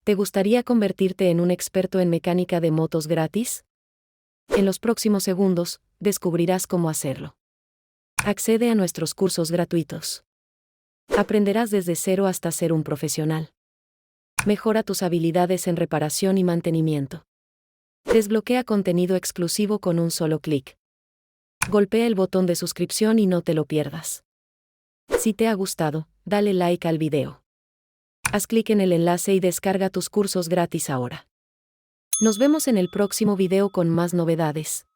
¿Te gustaría convertirte en un experto en mecánica de motos gratis? En los próximos segundos, descubrirás cómo hacerlo. Accede a nuestros cursos gratuitos. Aprenderás desde cero hasta ser un profesional. Mejora tus habilidades en reparación y mantenimiento. Desbloquea contenido exclusivo con un solo clic. Golpea el botón de suscripción y no te lo pierdas. Si te ha gustado, dale like al video. Haz clic en el enlace y descarga tus cursos gratis ahora. Nos vemos en el próximo video con más novedades.